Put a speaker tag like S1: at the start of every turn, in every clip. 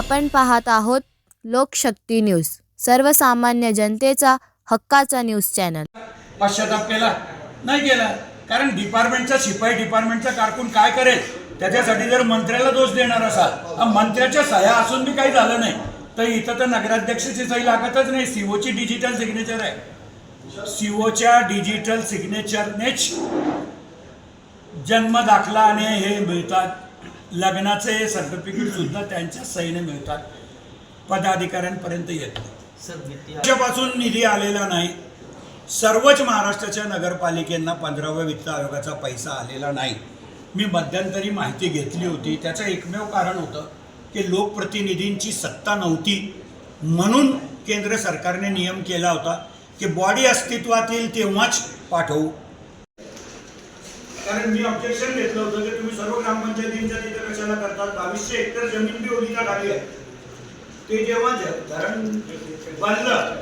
S1: आपण पाहत आहोत लोकशक्ती न्यूज, सर्वसामान्य जनतेचा हक्काचा न्यूज चॅनल।
S2: पश्चाताप केला नाही केला, कारण डिपार्टमेंटचा शिपाई डिपार्टमेंटचा कारकून काय करेल त्याच्यासाठी जर मंत्र्याला दोष देणार असाल, मंत्र्याच्या सह्या असून बी काही झालं नाही तर इथं तर नगराध्यक्षाची सही लागतच नाही। सीओची डिजिटल सिग्नेचर आहे, सीओच्या डिजिटल सिग्नेचरनेच जन्म दाखला आणि हे मिळतात, लग्नाचे सर्टिफिकेट सुद्धा त्यांच्या सहीने मिळतात, पदाधिकाऱ्यांपर्यंत येत नाही। त्याच्यापासून निधी आलेला नाही, सर्वच महाराष्ट्राच्या नगरपालिकेंना 15व्या वित्त आयोगाचा पैसा आलेला नाही। मी मध्यंतरी माहिती घेतली होती, त्याचं एकमेव कारण होतं की लोकप्रतिनिधींची सत्ता नव्हती, म्हणून केंद्र सरकारने नियम केला होता की बॉडी अस्तित्वात येईल तेव्हाच पाठवू। कारण मी ऑब्जेक्शन घेतलं होतं की तुम्ही सर्व ग्रामपंचायतींच्या तिथे कशाला करतात, 2200 हेक्टर जमीन बी ओलिता खाली आहे। ते जेव्हा धरण बनलं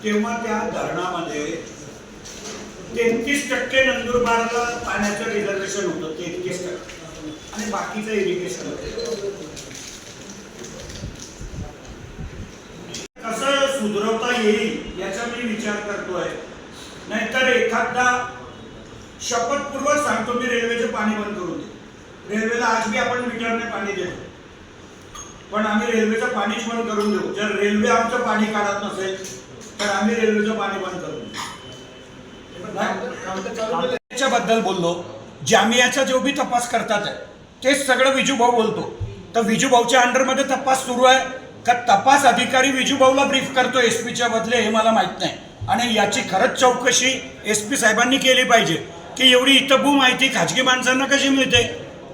S2: तेव्हा त्या धरणामध्ये 33% नंदुरबारला पाण्याचं रिझर्वेशन होतं, 33%, आणि बाकीचं इरिगेशन होतं। कसं सुधरवता येईल याचा मी विचार करतोय, नाहीतर एखादा शपथपूर्वक सांगतो मी रेल्वेचे पाणी बंद करून दे। रेल्वेला आज बी आपण मीटरने पाणी देतो, पण आम्ही रेल्वेचं पाणीच बंद करून देऊ। जर रेल्वे आमचं पाणी काढत नसेल तर आम्ही रेल्वेचं पाणी बंद करून देऊ। त्याच्याबद्दल बोललो, जामियाचा जो बी तपास करतात आहे तेच सगळं विजूभाऊ बोलतो, तर विजूभाऊच्या अंडरमध्ये तपास सुरू आहे का तपास अधिकारी विजूभाऊला ब्रीफ करतो एसपीच्या बदले हे मला माहित नाही। आणि याची खरंच चौकशी एसपी साहेबांनी केली पाहिजे की एवढी इतबू माहिती खाजगी माणसांना कशी मिळते।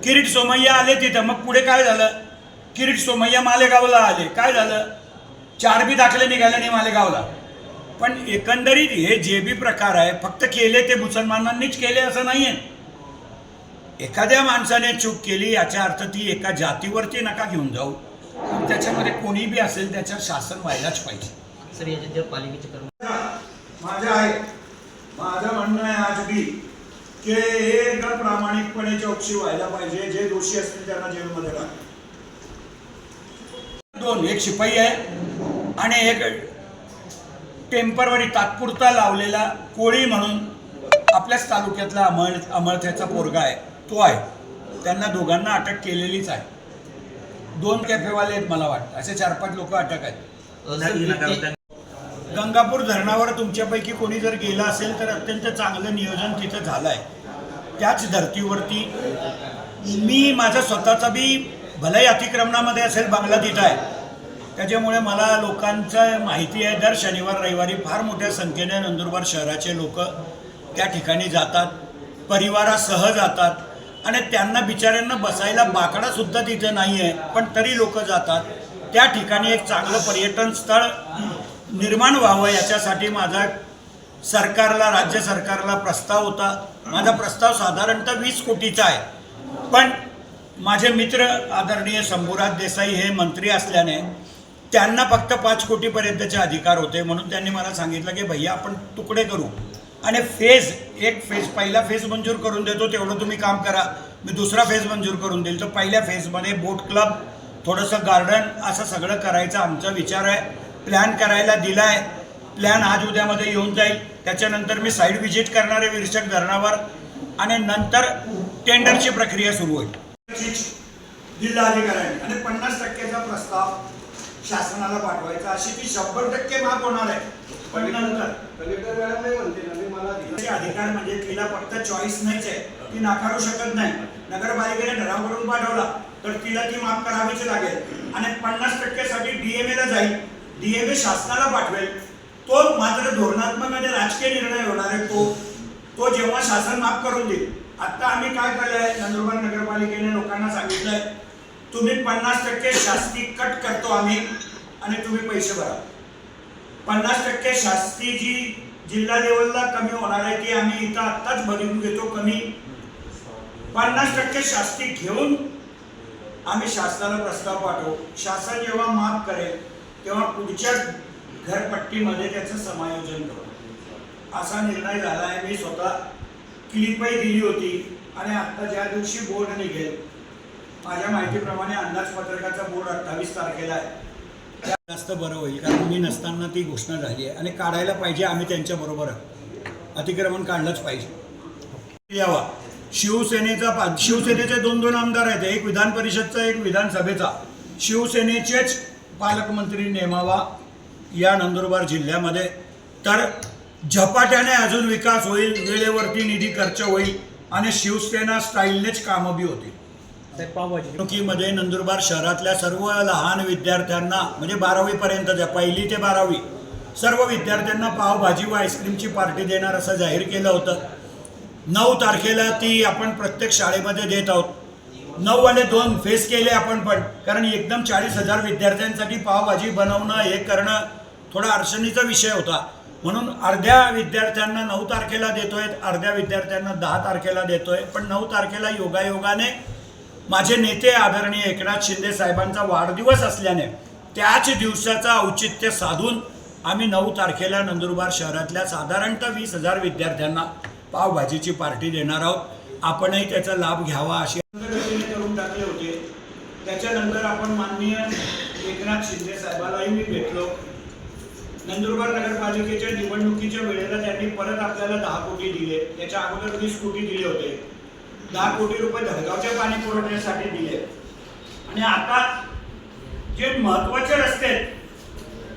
S2: किरीट सोमय्या आले तिथं, मग पुढे काय झालं? किरीट सोमय्या मालेगावला आले, काय झालं? 4 बी दाखले निघाले नाही मालेगावला। पण एकंदरीत हे जे बी प्रकार आहे फक्त केले ते मुसलमानांनीच केले असं नाही आहे। एखाद्या माणसाने चूक केली याचा अर्थ ती एका जातीवरती नका घेऊन जाऊ, त्याच्यामध्ये कोणी बी असेल त्याच्यावर शासन व्हायलाच पाहिजे।
S3: सर याच्यात जर पालिकेचे
S2: माझं म्हणणं आहे आज बी की हे एकदम प्रामाणिकपणे चौकशी व्हायला पाहिजे, जे दोषी असतील त्यांना जेलमध्ये टाका। 2 एक शिपाई आहे आणि एक टेम्पररी तात्पुरता लावलेला कोळी म्हणून आपल्याच तालुक्यातला अमळथ्याचा पोरगा आहे, तो आहे। त्यांना दोघांना अटक केलेलीच आहे। 2 कॅफेवाले आहेत मला वाटतं, असे 4-5 लोक अटक आहेत। गंगापूर धरणावर तुमच्यापैकी कोणी जर गेला असेल तर अत्यंत चांगलं नियोजन तिथं झालं आहे। त्याच धर्तीवरती मी माझा स्वतःचा बी भलाही अतिक्रमणामध्ये असेल बंगला तिथं आहे, त्याच्यामुळे मला लोकांचं माहिती आहे। दर शनिवार रविवारी फार मोठ्या संख्येने नंदुरबार शहराचे लोक त्या ठिकाणी जातात, परिवारासह जातात आणि त्यांना बिचाऱ्यांना बसायला बाकडासुद्धा तिथे नाही आहे, पण तरी लोक जातात। त्या ठिकाणी एक चांगलं पर्यटन स्थळ निर्माण व्हावं याच्यासाठी माझा सरकारला, राज्य सरकारला प्रस्ताव होता। माझा प्रस्ताव साधारणतः 20 कोटीचा आहे, पण माझे मित्र आदरणीय शंभूराज देसाई हे मंत्री असल्याने त्यांना फक्त 5 कोटीपर्यंतचे अधिकार होते, म्हणून त्यांनी मला सांगितलं की भैया आपण तुकडे करू आणि एक फेज पहिला फेज मंजूर करून देतो, तेवढं तुम्ही काम करा, मी दुसरा फेज मंजूर करून देईल। तर पहिल्या फेजमध्ये बोट क्लब, थोडंसं गार्डन, असं सगळं करायचा आमचा विचार आहे। प्लॅन करायला दिला आहे, प्लॅन आज उद्यामध्ये येऊन जाईल। त्याच्यानंतर मी साईड व्हिजिट करणार आहे विरचक धरणावर आणि नंतर टेंडरची प्रक्रिया सुरू होईल। जिल्हाधिकाऱ्यांनी आणि 50%चा प्रस्ताव शासनाला पाठवायचा, अशी ती 100% माफ होणार आहे। पण नंतर अधिकार म्हणजे तिला फक्त चॉईस नाहीच आहे, ती नाकारू शकत नाही। नगरपालिकेने ठराव करून पाठवला तर तिला ती माफ करावीच लागेल आणि 50% साठी DMA ला जाईल, DMA शासनाला पाठवेल। तो मात्र धोरणात्मक आणि राजकीय निर्णय होणार आहे, तो जेव्हा शासन माफ करून देईल। आता आम्ही काय केलंय, नंदुरबार नगरपालिकेने लोकांना सांगितलंय तुम्ही 50% शास्ती कट करतो आम्ही आणि तुम्ही पैसे भरा। 50% शास्ती जी जिल्हा लेवलला कमी होणार आहे ती आम्ही इथं आत्ताच भरून घेतो कमी। 50% शास्ती घेऊन आम्ही शासनाला प्रस्ताव पाठवू, शासन जेव्हा माफ करेल तेव्हा पुढच्या घरपट्टीमध्ये त्याचं समायोजन करू, असा निर्णय झाला आहे। मी स्वतः क्लिपही दिली होती आणि आता ज्या दिवशी बोर्ड निघेल माझ्या माहितीप्रमाणे अंदाजपत्रकाचा बोर्ड 28 तारखेला आहे. जास्त बरं होईल, कारण मी नसताना ती घोषणा झाली आहे आणि काढायला पाहिजे. आम्ही त्यांच्याबरोबर अतिक्रमण काढलंच पाहिजे. यावा शिवसेनेचे 2 आमदार आहेत, एक विधान परिषदचा एक विधानसभेचा. शिवसेनेचेच पालकमंत्री नेमावा या नंदुरबार जिल्ह्यामध्ये, तर झपाट्याने अजून विकास होईल, वेळेवरती निधी खर्च होईल आणि शिवसेना स्टाईलनेच कामं बी होतील. निवडणुकीमध्ये नंदुरबार शहरातल्या सर्व लहान विद्यार्थ्यांना, म्हणजे 12वी पर्यंतच्या 1ली ते 12वी सर्व विद्यार्थ्यांना पावभाजी व आईस्क्रीमची पार्टी देणार असं जाहीर केलं होतं. 9 तारखेला ती आपण प्रत्येक शाळेमध्ये देत आहोत. 9 वाले 2 फेस केले आपण पण, कारण एकदम 40,000 विद्यार्थ्यांसाठी पावभाजी बनवणं हे करणं थोडा अडचणीचा विषय होता. म्हणून अर्ध्या विद्यार्थ्यांना 9 तारखेला देतोय, अर्ध्या विद्यार्थ्यांना 10 तारखेला देतोय. पण 9 तारखेला योगायोगाने माझे नेते आदरणीय एकनाथ शिंदे साहेबांचा वाढदिवस असल्याने त्याच दिवसाचा औचित्य साधून आम्ही 9 तारखेला नंदुरबार शहरातल्या साधारणतः 20,000 विद्यार्थ्यांना पावभाजीची पार्टी देणार आहोत. आपणही त्याचा लाभ घ्यावा अशी करून टाकले होते. त्याच्यानंतर आपण माननीय एकनाथ शिंदे साहेबांनाही मी भेटलो. नंदुरबार नगरपालिकेच्या निवडणुकीच्या वेळेला त्यांनी परत आपल्याला 10 कोटी दिले. त्याच्या अगोदर 20 कोटी दिले होते. 10 कोटी रुपये धडगावच्या पाणी पुरवठ्यासाठी दिले. आणि आता जे महत्त्वाचे रस्ते आहेत,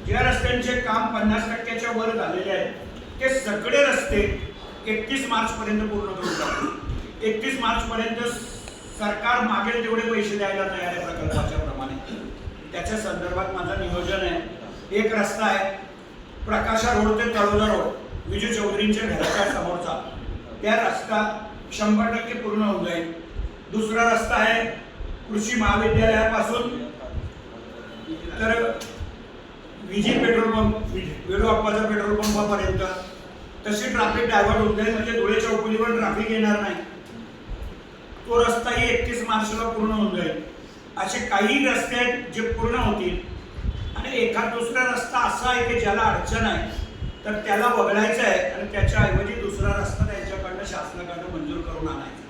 S2: ज्या रस्त्यांचे काम 50%च्या वर झालेले आहेत, ते सगळे रस्ते 31 मार्चपर्यंत पूर्ण करून टाकले. 31 मार्चपर्यंत सरकार मागेल तेवढे पैसे द्यायला तयार आहे प्रकल्पाच्या प्रमाणे. त्याच्या संदर्भात माझं नियोजन आहे. एक रस्ता आहे प्रकाशा रोड ते तळोदा रोड, विजू चौधरींच्या घराच्या समोरचा, त्या रस्ता 100% पूर्ण होऊन जाईल. दुसरा रस्ता आहे कृषी महाविद्यालयापासून तर विजी पेट्रोल पंप, वेडू अप्पाचा पेट्रोल पंपापर्यंत. तशी ट्रॅफिक डायव्हर्ट होऊन जाईल, म्हणजे धुळे चौकुलीवर ट्रॅफिक येणार नाही. तो रस्ताही 31 मार्चला पूर्ण होऊन जाईल. असे काही रस्ते आहेत जे पूर्ण होतील. आणि एखाद दुसरा रस्ता असा आहे की ज्याला अडचण आहे, तर त्याला वगळायचं आहे आणि त्याच्याऐवजी दुसरा रस्ता त्यांच्याकडनं शासनाकडनं मंजूर करून आणायचा.